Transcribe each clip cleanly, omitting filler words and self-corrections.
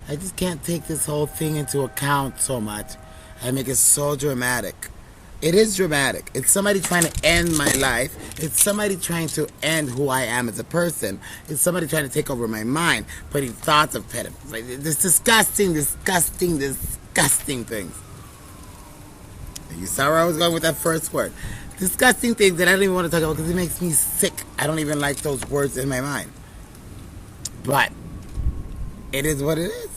I just can't take this whole thing into account so much and make it so dramatic. It is dramatic. It's somebody trying to end my life. It's somebody trying to end who I am as a person. It's somebody trying to take over my mind, putting thoughts of pedophilia. This disgusting, disgusting, disgusting things. You saw where I was going with that first word. Disgusting things that I don't even want to talk about because it makes me sick. I don't even like those words in my mind. But it is what it is.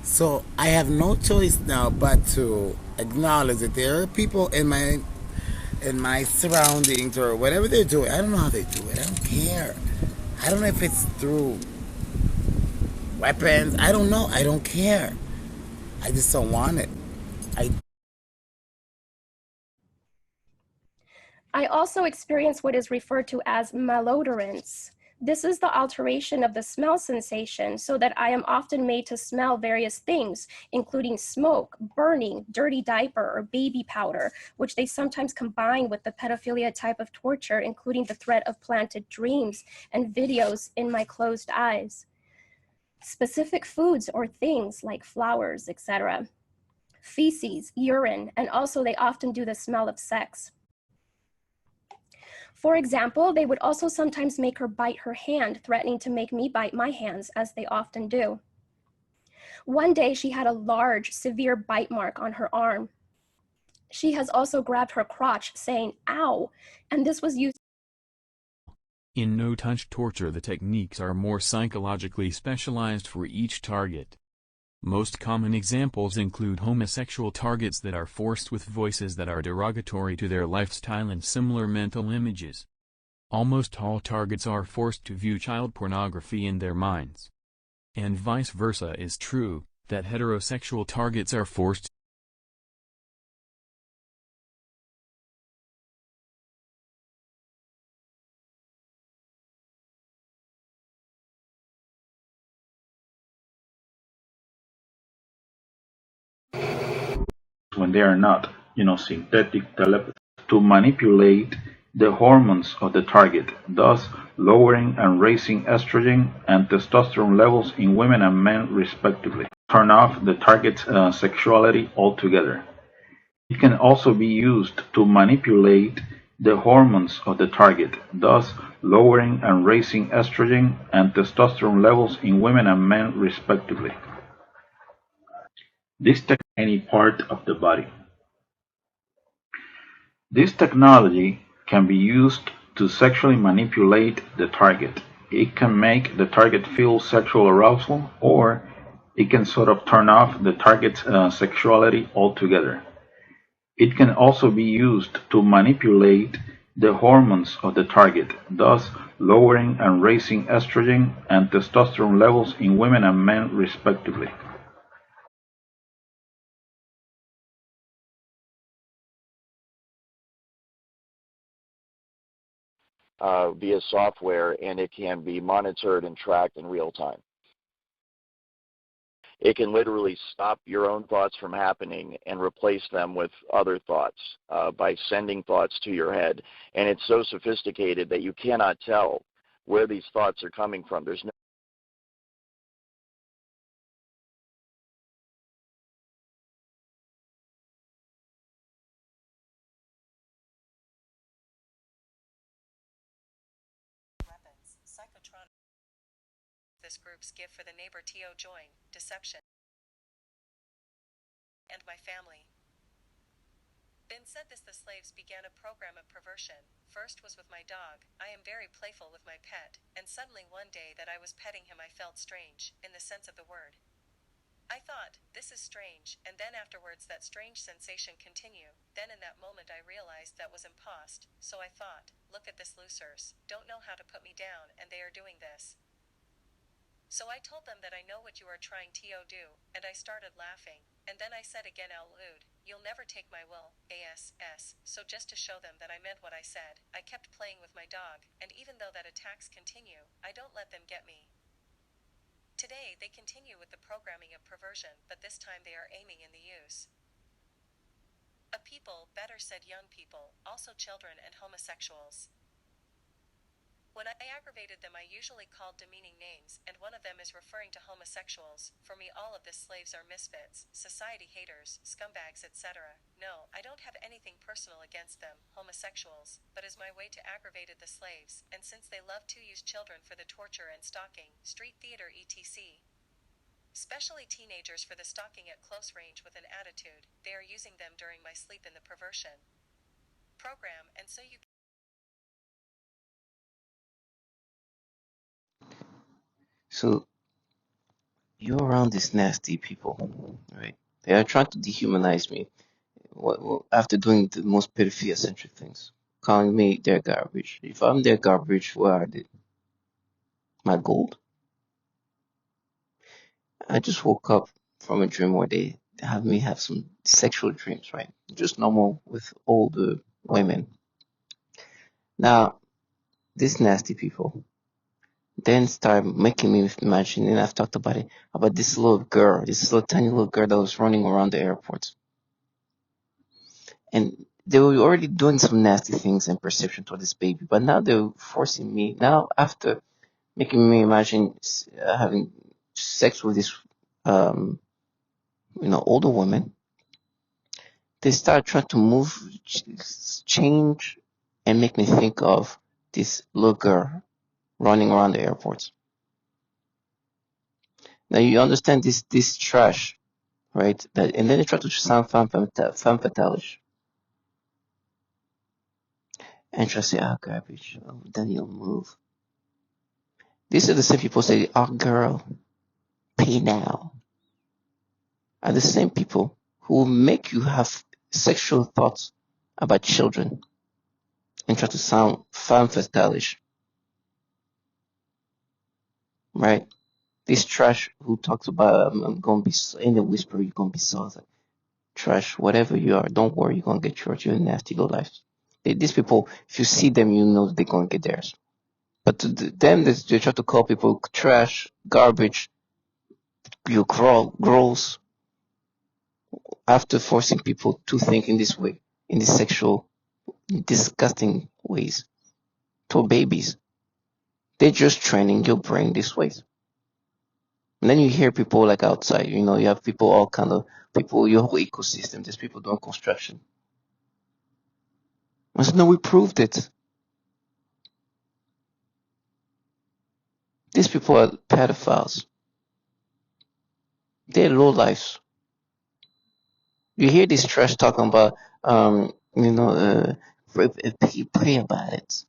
So I have no choice now but to acknowledge that there are people in my surroundings or whatever they're doing. I don't know how they do it. I don't care. I don't know if it's through weapons. I don't know. I don't care. I just don't want it. I I also experience what is referred to as malodorance. This is the alteration of the smell sensation so that I am often made to smell various things, including smoke, burning, dirty diaper, or baby powder, which they sometimes combine with the pedophilia type of torture, including the threat of planted dreams and videos in my closed eyes. Specific foods or things like flowers, etc. Feces, urine, and also they often do the smell of sex. For example, they would also sometimes make her bite her hand, threatening to make me bite my hands, as they often do. One day, she had a large, severe bite mark on her arm. She has also grabbed her crotch, saying, "Ow," and this was used. In no-touch torture, the techniques are more psychologically specialized for each target. Most common examples include homosexual targets that are forced with voices that are derogatory to their lifestyle and similar mental images. Almost all targets are forced to view child pornography in their minds. And vice versa is true, that heterosexual targets are forced when they are not, synthetic telepathy, to manipulate the hormones of the target, thus lowering and raising estrogen and testosterone levels in women and men respectively. Turn off the target's sexuality altogether. It can also be used to manipulate the hormones of the target, thus lowering and raising estrogen and testosterone levels in women and men respectively. This technique any part of the body. This technology can be used to sexually manipulate the target. It can make the target feel sexual arousal, or it can sort of turn off the target's sexuality altogether. It can also be used to manipulate the hormones of the target, thus lowering and raising estrogen and testosterone levels in women and men respectively. via software, and it can be monitored and tracked in real time. It can literally stop your own thoughts from happening and replace them with other thoughts by sending thoughts to your head. And it's so sophisticated that you cannot tell where these thoughts are coming from. There's no weapons, psychotronic. This group's gift for the neighbor TO join, deception, and my family. Ben said this the slaves began a program of perversion. First was with my dog. I am very playful with my pet, and suddenly one day that I was petting him I felt strange, in the sense of the word. I thought, this is strange, and then afterwards that strange sensation continue. Then in that moment I realized that was impost, so I thought, look at this losers, don't know how to put me down, and they are doing this. So I told them that I know what you are trying to do, and I started laughing, and then I said again out loud, you'll never take my will, ass, so just to show them that I meant what I said, I kept playing with my dog, and even though that attacks continue, I don't let them get me. Today they continue with the programming of perversion, but this time they are aiming in the use of people, better said young people, also children and homosexuals. When I aggravated them, I usually called demeaning names, and one of them is referring to homosexuals. For me, all of the slaves are misfits, society haters, scumbags, etc. No, I don't have anything personal against them, homosexuals, but as my way to aggravated the slaves, and since they love to use children for the torture and stalking, street theater etc. Especially teenagers for the stalking at close range with an attitude, they are using them during my sleep in the perversion program, and so you So you're around these nasty people, right? They are trying to dehumanize me. After doing the most pedophilia-centric things, calling me their garbage. If I'm their garbage, where are they? My gold? I just woke up from a dream where they have me have some sexual dreams, right? Just normal with older women. Now, these nasty people then start making me imagine, and I've talked about it, about this little girl, this little tiny little girl that was running around the airport. And they were already doing some nasty things in perception toward this baby, but now they're forcing me, now after making me imagine having sex with this, um, older woman, they start trying to move, change, and make me think of this little girl running around the airport. Now you understand this trash, right? And then they try to sound femme fatalish and try to say, "Ah, garbage, oh, Daniel, move." These are the same people say, "Oh, girl, pay now." Are the same people who will make you have sexual thoughts about children and try to sound femme fatalish, right? This trash who talks about I'm gonna be in the whisper, you're gonna be so like, trash, whatever you are, don't worry, you're gonna get yours. You're a nasty low life. These people, if you see them, you know they're gonna get theirs. But to them, they try to call people trash, garbage, you gross, after forcing people to think in this way, in these sexual, disgusting ways. To babies, they're just training your brain this way. And then you hear people like outside, you have people, all kind of people, your whole ecosystem. There's people doing construction. I said, no, we proved it. These people are pedophiles. They're low lives. You hear this trash talking about, pray about it.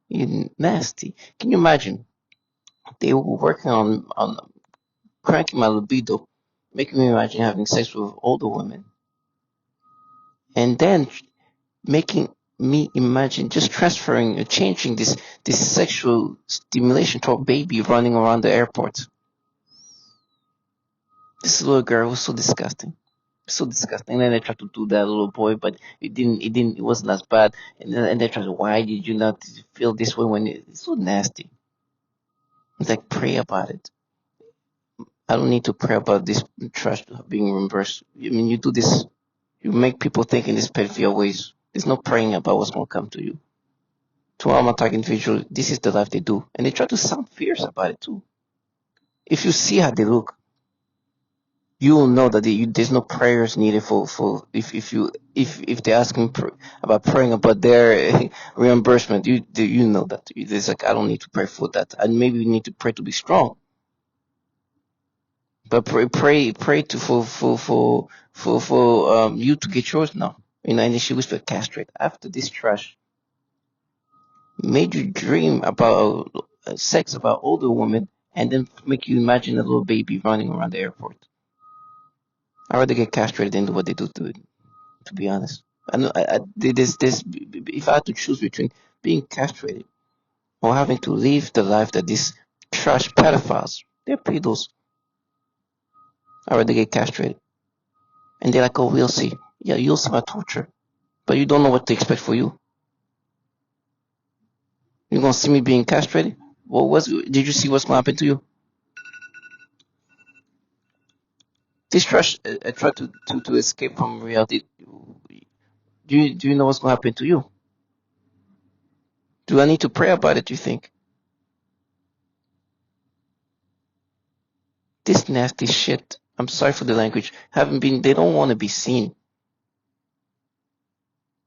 You nasty. Can you imagine? They were working on cranking my libido, making me imagine having sex with older women, and then making me imagine just transferring, changing this sexual stimulation to a baby running around the airport. This little girl was so disgusting. So disgusting. And then they tried to do that little boy, but it wasn't as bad. And they tried to, why did you not feel this way when it's so nasty? It's like, pray about it. I don't need to pray about this trash being reimbursed. I mean, you do this, you make people think in these pedophilia ways. There's no praying about what's going to come to you. To our target individual, this is the life they do. And they try to sound fierce about it too. If you see how they look, you will know that there's no prayers needed for if they're asking about praying about their reimbursement. You know that there's like, I don't need to pray for that, and maybe you need to pray to be strong, but pray to for you to get yours now. And then she whispered, castrate. After this trash made you dream about sex about older women, and then make you imagine a little baby running around the airport. I'd rather get castrated than do what they do to it, to be honest. This, if I had to choose between being castrated or having to live the life that these trash pedophiles, they're pedos, I'd rather get castrated. And they're like, oh, we'll see. Yeah, you'll see my torture, but you don't know what to expect for you. You're gonna see me being castrated? Did you see what's gonna happen to you? This trash tried to escape from reality. Do you know what's gonna happen to you? Do I need to pray about it, you think? This nasty shit, I'm sorry for the language, they don't want to be seen.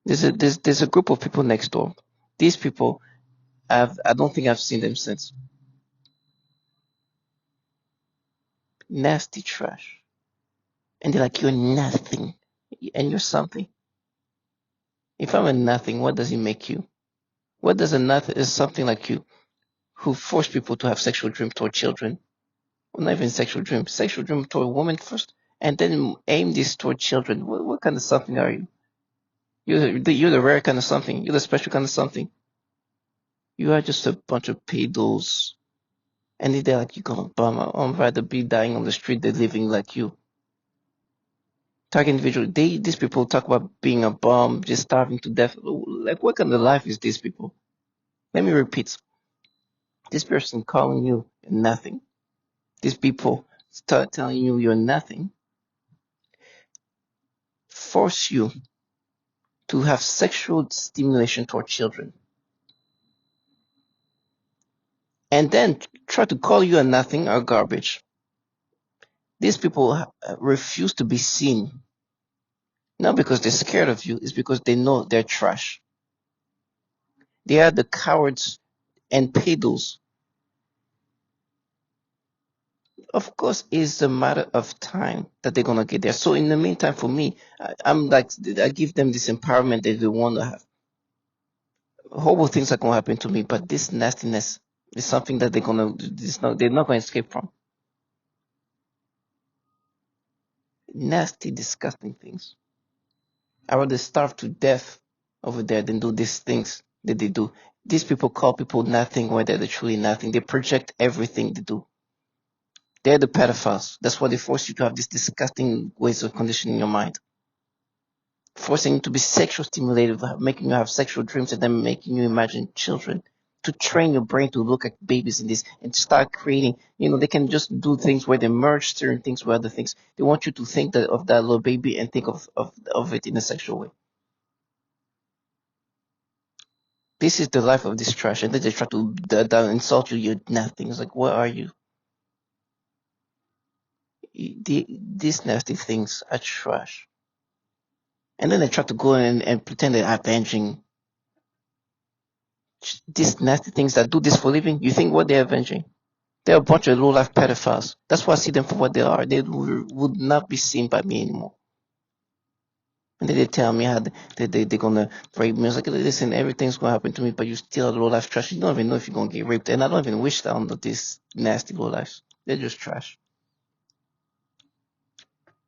There's a group of people next door. These people, I don't think I've seen them since. Nasty trash. And they're like, you're nothing. And you're something. If I'm a nothing, what does it make you? What does a nothing is something like you who force people to have sexual dreams toward children? Well, not even sexual dream toward women first, and then aim this toward children. What kind of something are you? You're the rare kind of something. You're the special kind of something. You are just a bunch of pedos. And they're like, you're gonna bum. I'd rather be dying on the street than living like you. Target individual. These people talk about being a bum, just starving to death. Like, what kind of life is these people? Let me repeat. This person calling you nothing. These people start telling you you're nothing. Force you to have sexual stimulation toward children. And then try to call you a nothing or garbage. These people refuse to be seen. Not because they're scared of you, it's because they know they're trash. They are the cowards and pedos. Of course, it's a matter of time that they're gonna get there. So in the meantime, for me, I give them this empowerment that they want to have. Horrible things are gonna happen to me, but this nastiness is something that they're not gonna escape from. Nasty, disgusting things. I rather starve to death over there than do these things that they do. These people call people nothing when they're truly nothing. They project everything they do. They're the pedophiles. That's why they force you to have these disgusting ways of conditioning your mind. Forcing you to be sexually stimulated, making you have sexual dreams, and then making you imagine children. To train your brain to look at babies in this and start creating, they can just do things where they merge certain things with other things. They want you to think of that little baby and think of it in a sexual way. This is the life of this trash, and then they try to insult you. You're nothing. It's like, what are you? These nasty things are trash. And then they try to go in and pretend they're avenging these nasty things that do this for a living. You think what they're avenging? They're a bunch of low-life pedophiles. That's why I see them for what they are. They would not be seen by me anymore. And then they tell me how they're going to rape me. I was like, listen, everything's going to happen to me, but you still a low-life trash. You don't even know if you're going to get raped. And I don't even wish that on these nasty low-lives. They're just trash.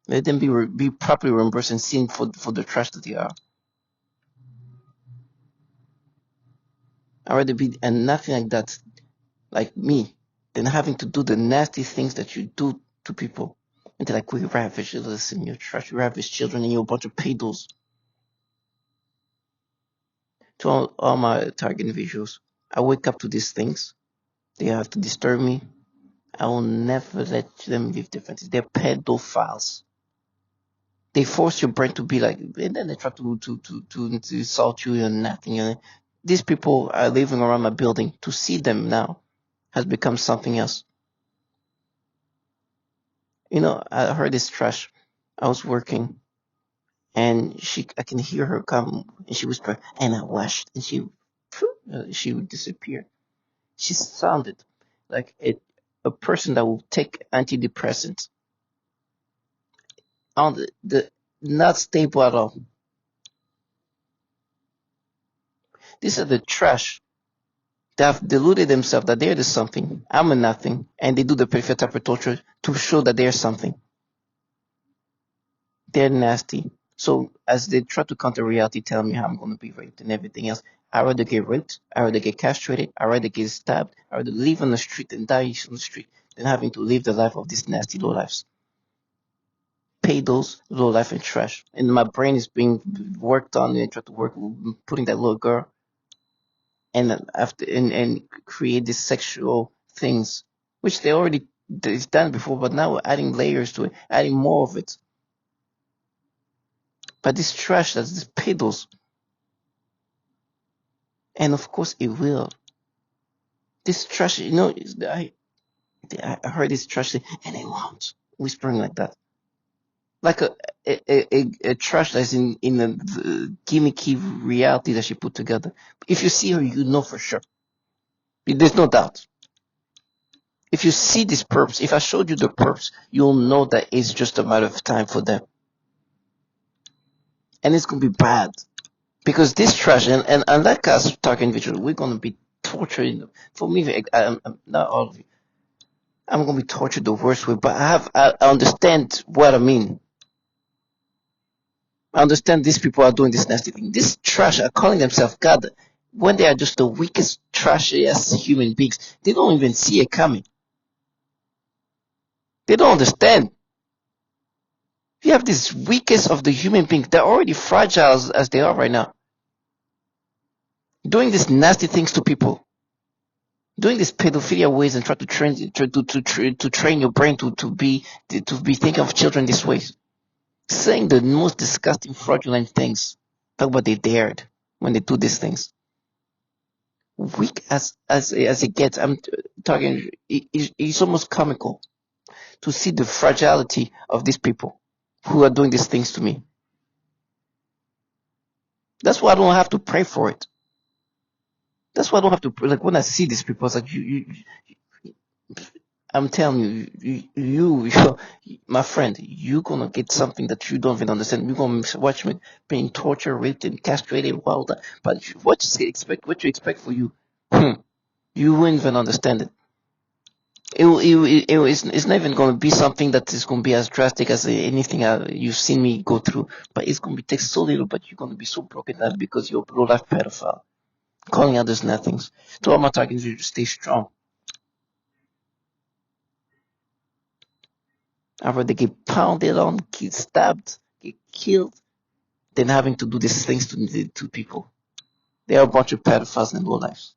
Let them be properly reimbursed and seen for the trash that they are. I'd rather be and nothing like that, like me, than having to do the nasty things that you do to people. And they're like, we ravage, listen, you're trash, you ravage children, and you're a bunch of pedos. To all my target individuals, I wake up to these things. They have to disturb me. I will never let them live differently. They're pedophiles. They force your brain to be like, and then they try to insult you and nothing. These people are living around my building. To see them now has become something else. I heard this trash. I was working, and I can hear her come, and she whisper, and I washed, and she would disappear. She sounded like a person that will take antidepressants on the not stable at all. These are the trash that have deluded themselves that they're the something. I'm a nothing, and they do the peripheral type of torture to show that they're something. They're nasty. So as they try to counter reality, tell me how I'm going to be raped and everything else, I'd rather get raped, I'd rather get castrated, I'd rather get stabbed, I'd rather live on the street and die on the street than having to live the life of these nasty low lives. Pay those low life and trash. And my brain is being worked on and try to work putting that little girl and after and create these sexual things, which they've done before, but now we're adding layers to it, adding more of it. But this trash, that's these pedos. And of course it will. This trash, I heard this trash thing, and it won't. Whispering like that. Like a trash that's in a gimmicky reality that she put together. If you see her, you know for sure. There's no doubt. If you see these perps, if I showed you the perps, you'll know that it's just a matter of time for them. And it's gonna be bad. Because this trash, and like us talking visual, we're gonna be torturing. For me, not all of you, I'm gonna be tortured the worst way. But I understand what I mean. I understand these people are doing this nasty thing. This trash are calling themselves God when they are just the weakest, trashiest human beings. They don't even see it coming. They don't understand. You have this weakest of the human beings. They're already fragile as they are right now. Doing these nasty things to people. Doing these pedophilia ways and try to train your brain to be thinking of children this way. Saying the most disgusting, fraudulent things. Talk about they dared when they do these things. Weak as it gets, I'm talking. It's almost comical to see the fragility of these people who are doing these things to me. That's why I don't have to pray for it. That's why I don't have to pray. Like when I see these people, it's like I'm telling you, my friend, you're gonna get something that you don't even understand. You're gonna watch me being tortured, raped, and castrated, while that. But what you expect for you, you won't even understand it. It's not even going to be something that is going to be as drastic as anything you've seen me go through, but it's going to be take so little, but you're going to be so broken down because you're a real-life pedophile, calling others nothings. So I'm talking to you to stay strong. I'd rather get pounded on, get stabbed, get killed, than having to do these things to people. They are a bunch of pedophiles in real life.